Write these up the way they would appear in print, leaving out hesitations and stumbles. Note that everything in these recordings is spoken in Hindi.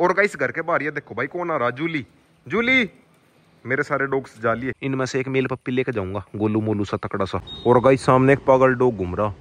और गाइस घर के बाहर ये देखो भाई कौन आ रहा, जूली। जूली, मेरे सारे डॉग्स जालिए, इनमें से एक मेल पप्पी लेके जाऊंगा, गोलू मोलू सा तकड़ा सा। और गाइस सामने एक पागल डॉग घूम रहा,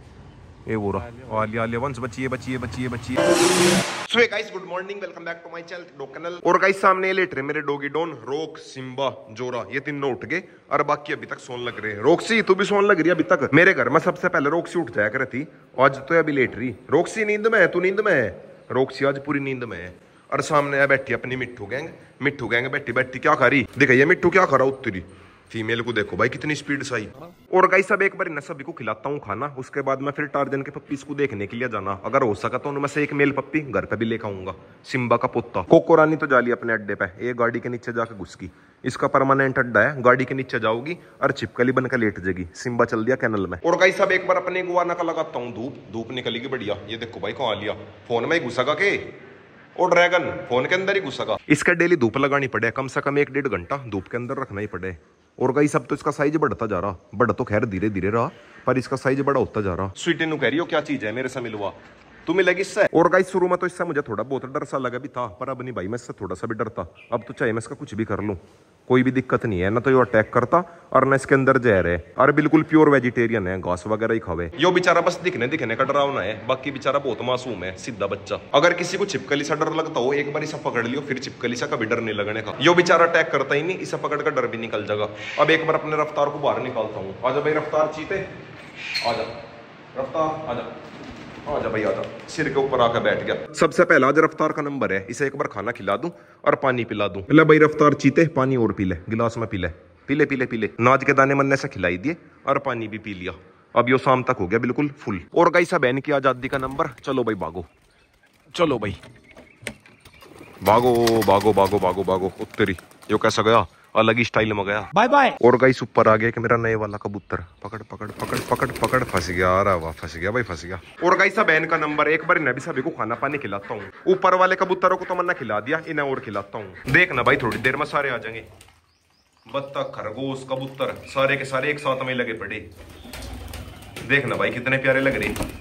ये वो रहा आलिया आलिया वंश। बचिए बचिए बचिए बचिए। So guys good morning, welcome back to my channel. और गाइस सामने ये लेट रहे मेरे डॉगी डॉन, रोक, सिम्बा, जोरा, ये तीनों उठ गए और बाकी अभी तक सोन लग रहे हैं। रोक्सी तू भी सोन लग रही है अभी तक। मेरे घर में सबसे पहले रोक्सी उठ जाया करती, आज तो अभी लेट रही। रोक्सी नींद में है, तू नींद में है? रोक्सी आज पूरी नींद में है। और सामने बैठी अपनी मिट्टू गैंग। मिट्टू गैंग बैठी बैठी क्या खा रही, देखा ये मिट्टू क्या खा रहा उत्तरी फीमेल को, देखो भाई कितनी स्पीड से आई। और गाइस सब एक बार इन सभी को खिलाता हूँ खाना, उसके बाद मैं फिर टार्जन के पप्पीज को देखने के लिए जाना। अगर हो सका तो उनमें से एक मेल पप्पी घर पे भी लेकर आऊंगा, सिम्बा का पोता। कोको रानी तो जाली अपने अड्डे पे, एक गाड़ी के नीचे जाकर घुस गई। इसका परमानेंट अड्डा है, गाड़ी के नीचे जाओगी और छिपकली बनकर लेट जाएगी। सिम्बा चल दिया कैनल में। और गाइस सब एक बार अपने गुआना का लगाता हूँ धूप, धूप निकलेगी बढ़िया। ये देखो भाई कहाँ लिया, फोन में ही घुसगा के और ड्रैगन फोन के अंदर ही घुसगा। इसका डेली धूप लगानी पड़े, कम से कम 1-1.5 घंटा धूप के अंदर रखना ही पड़े। और गाइस सब तो इसका साइज बढ़ता जा रहा, बढ़ तो खैर धीरे धीरे रहा, पर इसका साइज बड़ा होता जा रहा। स्वीटी नु कह रही हो क्या चीज है मेरे से मिलवा, तू मिलेगी इससे। और गाइस शुरू में तो इससे मुझे थोड़ा बहुत डर सा लगा भी था, पर अब नहीं भाई मैं इससे थोड़ा सा भी डरता। अब तो चाहे मैं इसका कुछ भी कर लूं, कोई भी दिक्कत नहीं है। ना तो ये अटैक करता और ना इसके अंदर जहर है, और बिल्कुल प्योर वेजिटेरियन है, घास वगैरह ही खावे। यो बेचारा बस दिखने का डरावना है, बाकी बेचारा बहुत मासूम है, सीधा बच्चा। अगर किसी को छिपकली सा डर लगता हो, एक बार इसे पकड़ लियो, फिर छिपकली सा कभी डर नहीं लगने का। यो बेचारा अटैक करता ही नहीं, इसे पकड़ कर डर भी निकल जाएगा। अब एक बार अपने रफ्तार को बाहर निकालता हूँ। आजा भाई रफ्तार चीते, आजा रफ्तार, आजा आजा भाई आजा। सिर के ऊपर आकर बैठ गया। सबसे पहला आज रफ्तार का नंबर है, इसे एक बार खाना खिला दूं और पानी पिला दूं। ले भाई रफ्तार चीते, पानी और पी ले, गिलास में पी ले, पीले पीले पीले। नाज के दाने मन्ने से खिलाई दिए और पानी भी पी लिया। अब यो शाम तक हो गया बिल्कुल फुल। और गाइस अब बहन की आजादी का नंबर, चलो भाई भागो, चलो भाई भागो भागो भागो भागो भागो। उत्तरी यो कैसा गया, अलग ही स्टाइल में गया, बाय बाय। और गाइस ऊपर आ गया कि मेरा नए वाला कबूतर, पकड़ पकड़ पकड़ पकड़ पकड़, फंस गया। अरे वाह फंस गया भाई फंस गया। और गाइस बहन का नंबर, एक बार इन्हें भी सभी को खाना पानी खिलाता हूँ। ऊपर वाले कबूतरों को तो मैंने खिला दिया, इन्हें और खिलाता हूँ। देखना भाई थोड़ी देर में सारे आ जाएंगे, बत्तख, खरगोश, कबूतर सारे के सारे एक साथ में लगे पड़े। देखना भाई कितने प्यारे लग रहे।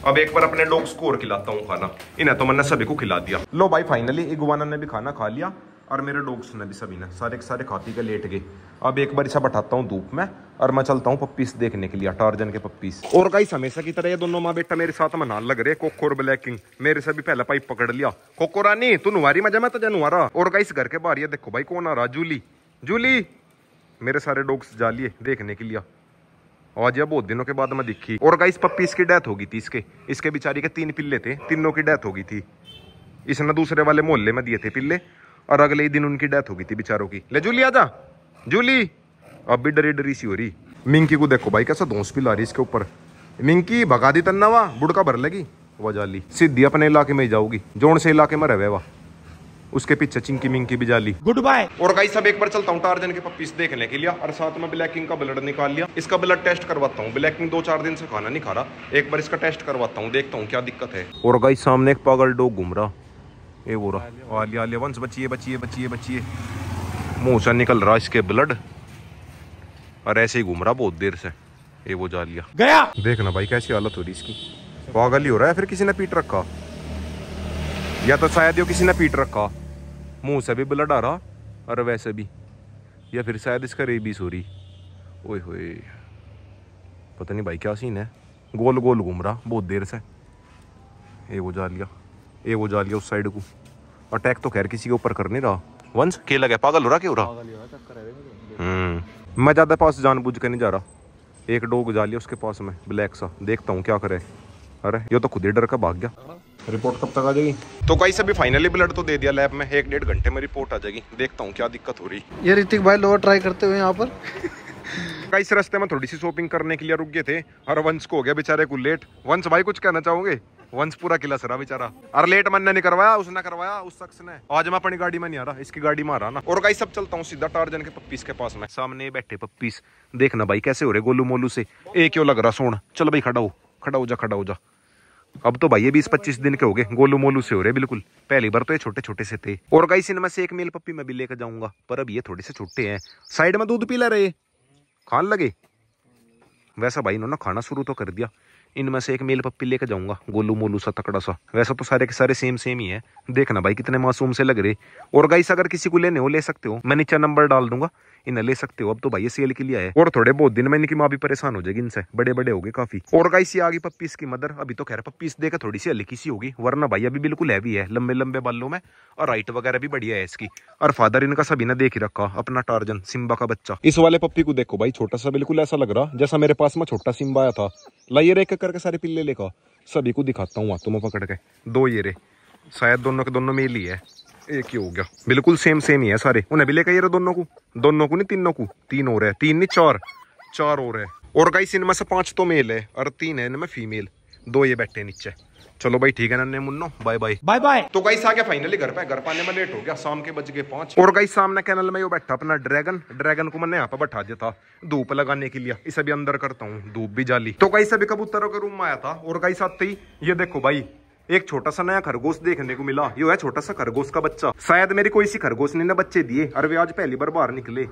अब एक बार अपने डॉग्स को और खिलाता हूँ खाना, इन्हें तो मैंने सभी को खिला दिया। लो भाई फाइनली इगुआना ने भी खाना खा लिया और मेरे डॉग्स ने भी, सभी ने सारे के सारे खा पी के लेट गए। अब एक बार इसे बैठाता हूँ धूप में और मैं चलता हूँ पप्पीस देखने के लिए, टार्जन के पप्पीस। और गाइस हमेशा की तरह ये दोनों माँ बेटा मेरे साथ मनान लग रहे, कोको और ब्लैक किंग। मेरे से भी पहला पाइप पकड़ लिया। कोको रानी तू नुवारी मजा में तो नुवारा। और गाइस घर के बाहर ये देखो भाई कौन आ रहा, जूली। जूली, मेरे सारे डॉग्स जालिए देखने के लिए, आज यह बहुत दिनों के बाद मैं दिखी। और गाइस पप्पीस की डेथ हो गई थी, इसके बेचारी के 3 पिल्ले थे, तीनों की डेथ हो गई थी। इसने दूसरे वाले मोहल्ले में दिए थे पिल्ले और अगले ही दिन उनकी डेथ हो गई थी बेचारों की। ले जूली आजा, जूली अब भी डरी डरी सी हो रही। मिंकी को देखो भाई कैसा धौंस पिला रही इसके ऊपर। मिंकी भगा दी तन्नावा, बुड़का भर लगी वह जाली, सीधी अपने इलाके में ही जाऊगी, जोन से इलाके में रहे वाह। उसके पीछे चिंकी मिंकी भी जाली, गुड बाय। और गाइस सब एक बार चलता हूँ टार्जन के पप्पीस देखने के लिए, और साथ में ब्लैक किंग का ब्लड निकाल लिया। इसका ब्लड टेस्ट करवाता हूँ, ब्लैक किंग 2-4 दिन से खाना नहीं खा रहा, एक बार इसका टेस्ट करवाता हूँ, देखता हूँ क्या दिक्कत है। और गाइस सामने एक पागल डॉग घूम रहा, ये वो रहा आलिया आलिया वंश। बचिए बचिए बचिए बचिए, मुंह से निकल रहा इसके ब्लड और ऐसे ही घूम रहा बहुत देर से। ये वो जा लिया गया। देखना भाई कैसी हालत हो रही इसकी, पागल ही हो रहा है, फिर किसी ने पीट रखा, या तो शायद ये किसी ने पीट रखा, मुंह से भी ब्लड आ रहा और वैसे भी, या फिर शायद इसका रेबीज हो रही। ओए होए पता नहीं भाई क्या सीन है, गोल गोल घूम रहा बहुत देर से। ये वो जा लिया, ये वो जा लिया उस साइड को। अटैक तो खैर किसी के ऊपर कर नहीं रहा। वंश के लगा पागल हो रहा, क्यों रहा? मैं ज्यादा पास जानबूझ कर नहीं जा रहा। एक डॉग जा लिया उसके पास में ब्लैक सा, देखता हूँ क्या करे। अरे ये तो खुद ही डर का भाग गया। रिपोर्ट कब तक आ जाएगी? तो कहीं से भी फाइनली ब्लड तो दे दिया लैब में, 1-1.5 घंटे में रिपोर्ट आ जाएगी, देखता हूँ क्या दिक्कत हो रही। ये ऋतिक भाई लोअर ट्राई करते हुए यहाँ पर कई रास्ते में थोड़ी सी शॉपिंग करने के लिए रुक गए थे और वंश को हो गया बेचारे को लेट। वंश भाई कुछ कहना चाहोगे? वंश पूरा किला सरा बेचारा, और लेट मन ने नहीं करवाया, उसने करवाया उस शख्स ने। आज मैं अपनी गाड़ी में नहीं आ रहा, इसकी गाड़ी में आ रहा ना। और गाइस सब चलता हूँ सीधा टार्जन के पप्पीस के पास में। सामने बैठे पप्पीस, देखना भाई कैसे हो रहे गोलू मोलू से। एक क्यों लग रहा सोन, चल भाई खड़ा हो, खड़ा हो जा, खड़ा हो जा। अब तो भाई ये 20-25 दिन के हो गए, गोलू मोलू से हो रहे बिल्कुल। पहली बार तो ये छोटे छोटे से थे। और गाइस इनमें से एक मेल पप्पी मैं भी लेकर जाऊंगा, पर अब ये थोड़े से छोटे हैं। साइड में दूध पी ला रहे, खान लगे। वैसा भाई इन्होंने खाना शुरू तो कर दिया, इनमें से एक मेल पप्पी लेके जाऊंगा, गोलू मोलू सा तकड़ा सा। वैसा तो सारे के सारे सेम सेम ही है। देखना भाई कितने मासूम से लग रहे। और गाइस अगर किसी को लेने हो ले सकते हो, मैं नीचे नंबर डाल दूंगा, इन्हें ले सकते हो। अब तो भाई ये सेल के लिए है और थोड़े बहुत दिन में इनकी माँ भी परेशान हो जाएगी इनसे, बड़े बड़े हो गए काफी। और गाइस ये आ गई पप्पीज की मदर। अभी तो खैर पप्पीज देकर थोड़ी सी हल्की सी होगी, वरना भाई अभी बिल्कुल हैवी है, लंबे लंबे बालों में, और हाइट वगैरह भी बढ़िया है इसकी। और फादर इनका सभी ने देख ही रखा, अपना टार्जन सिम्बा का बच्चा। इस वाले पप्पी को देखो भाई, छोटा सा बिल्कुल ऐसा लग रहा जैसा मेरे पास में छोटा सिम्बा आया था। लाइए एक करके सारे पिल्ले लेकर सभी को दिखाता हूँ हाथों में पकड़ के। दो ये रे, शायद दोनों के दोनों मेल ही है, एक ही हो गया। बिल्कुल सेम सेम ही है सारे। उन्हें भी लेकर ये रहे दोनों को नहीं तीनों को, तीन और है, तीन नहीं चार और है। और गाइस इनमें से 5 तो मेल है और 3 है इनमें फीमेल। 2 ये बैठे नीचे। चलो भाई ठीक है नन्हे मुन्नो, बाय बाय बाय बाय। तो गाइस आ गया फाइनली घर पे। घर पाने में लेट हो गया, शाम के बज गए 5। और गाइस सामने कैनल में वो बैठा अपना ड्रैगन को मैंने यहाँ पे बैठा दिया था धूप लगाने के लिए। इसे भी अंदर करता हूँ, धूप भी जाली। तो गाइस अभी कबूतरों के रूम में आया था और गाइस आते ही ये देखो भाई, एक छोटा सा नया खरगोश देखने को मिला। ये है छोटा सा खरगोश का बच्चा। शायद मेरी कोई सी खरगोश ने बच्चे दिए और वे आज पहली बार बाहर निकले।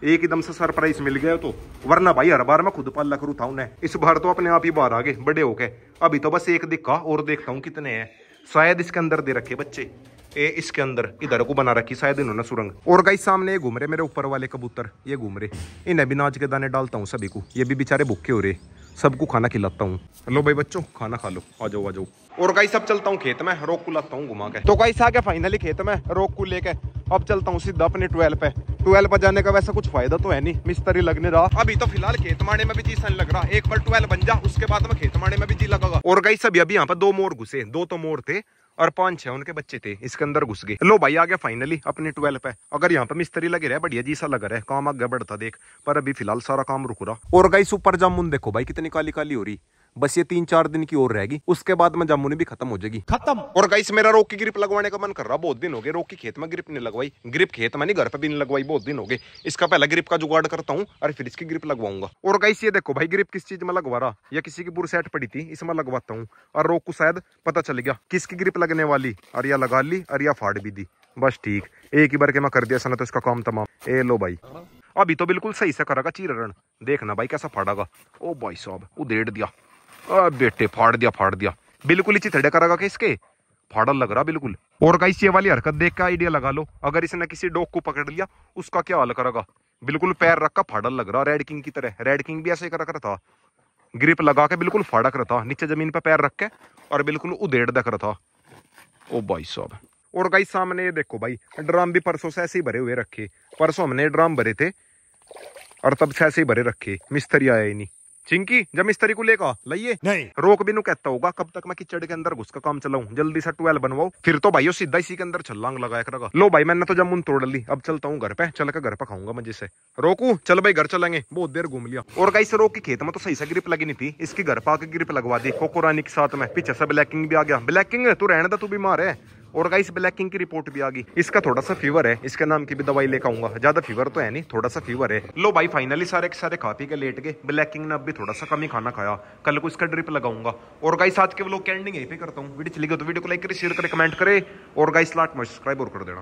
एक एकदम से सरप्राइज मिल गया तो, वरना भाई हर बार मैं खुद पाला करूँ था उन्हें। इस बार तो अपने आप ही बाहर आ गए बड़े हो गए। अभी तो बस एक दिखा और देखता हूँ कितने हैं। शायद इसके अंदर दे रखे बच्चे, इसके अंदर इधर को बना रखी शायद इन्होंने सुरंग। और गाइस सामने ये घूम रहे मेरे ऊपर वाले कबूतर, ये घूम रहे। इन्हें भी नाच के दाने डालता हूँ सभी को, ये भी बेचारे भूखे हो रहे। सबको खाना खिलाता हूँ। लो भाई बच्चों खाना खा लो, आ जाओ आ जाओ। और गाइस अब चलता हूँ खेत में, रोक को लाता हूँ घुमा के। तो गाइस आ गया फाइनली खेत में रोक को लेके। अब चलता हूँ सीधा अपने 12 पे। 12 पर जाने का वैसा कुछ फायदा तो है नहीं, मिस्त्री लगने रहा। अभी तो फिलहाल खेत मारने में भी जी सन लग रहा। एक बार 12 बन जा, उसके बाद में खेत मारने में भी जी लगेगा। और गाइस अभी यहाँ पर 2 मोर घुसे, 2 तो मोर थे और 5-6 उनके बच्चे थे, इसके अंदर घुस गए। लो भाई आ गया फाइनली अपने 12 पे। अगर यहाँ पे मिस्त्री लगे रहे बढ़िया जी सा लग रहा है, काम आगे बढ़ता देख। पर अभी फिलहाल सारा काम रुक रहा। और गाइस ऊपर जामुन देखो भाई कितनी काली काली हो रही। बस ये 3-4 दिन की और रहेगी, उसके बाद में जामुन भी खत्म हो जाएगी। खत्म। और गाइस मेरा रोक की ग्रिप लगवाने का मन कर रहा, बहुत दिन हो गए रोक की खेत में ग्रिप नहीं लगवाई। ग्रिप खेत में नहीं घर पे भी नहीं लगवाई, बहुत दिन हो गए। इसका पहला ग्रिप का जुगाड़ करता हूँ और फिर इसकी ग्रिप लगवाऊंगा। और गाइस ये देखो भाई ग्रिप किस चीज में लगवा रहा, या किसी की बुर सेट पड़ी थी इसमें लगवाता हूँ। और रोक को शायद पता चल गया किसकी ग्रिप लगने वाली, और या लगा ली और या फाड़ भी दी। बस ठीक, एक ही बार के मैं कर दिया सना तो इसका काम तमाम। ए लो भाई अभी तो बिल्कुल सही से करेगा चीररण, देखना भाई कैसा फाड़ेगा। ओ भाई साहब उधेड़ दिया, बेटे फाड़ दिया बिल्कुल ही चिथड़े करेगा कि इसके फाड़ल लग रहा बिल्कुल। और गाइस ये वाली हरकत देख के आइडिया लगा लो, अगर इसने किसी डॉग को पकड़ लिया उसका क्या हाल करेगा। बिल्कुल पैर रखा फाड़ल लग रहा, रेड किंग की तरह। रेड किंग भी ऐसे ही कर था, ग्रिप लगा के बिल्कुल फाड़ा कर था, नीचे जमीन पे पैर रख के और बिल्कुल उधेड़ दे कर था। ओ भाई साहब। और गाइस सामने ये देखो भाई ड्राम भी परसों से ऐसे ही भरे हुए रखे। परसों हमने ड्राम भरे थे और तब से ऐसे ही भरे रखे, मिस्त्री आया ही नहीं। चिंकी जब मिस्त्री को लेगा लाइए नहीं, रोक भी नु कहता होगा कब तक मैं किचड़ के अंदर घुस का काम चलाऊं, जल्दी से 12 बनवाओ, फिर तो भाई सीधा इसी के अंदर छलांग लगाया करेगा। लो भाई मैंने तो जामुन तोड़ ली, अब चलता हूँ घर पे, चल के घर पे खाऊंगा मजे से। रोकू चल भाई घर चलेंगे, बहुत देर घूम लिया। और गाइस रोक की खेत में तो सही से ग्रिप लगी नहीं थी, इसकी घर पा के ग्रिप लगवा दी कोकोरानी के साथ में। पीछे से ब्लैकिंग भी आ गया। ब्लैकिंग तू रहने दा, तू बीमार है। और गाइस ब्लैकिंग की रिपोर्ट भी आ गई, इसका थोड़ा सा फीवर है, इसके नाम की भी दवाई लेकर आऊंगा। ज्यादा फीवर तो है नहीं, थोड़ा सा फीवर है। लो भाई फाइनली सारे के सारे खा पी के लेट गए। ब्लैकिंग ने अब भी थोड़ा सा कम ही खाना खाया, कल को इसका ड्रिप लगाऊंगा। और गाइस आज के व्लॉग की एंडिंग यहीं पे करता हूँ। वीडियो चली गई तो वीडियो को लाइक करे, शेयर करे, कमेंट करे और गाइस लास्ट में सब्सक्राइब और कर देना।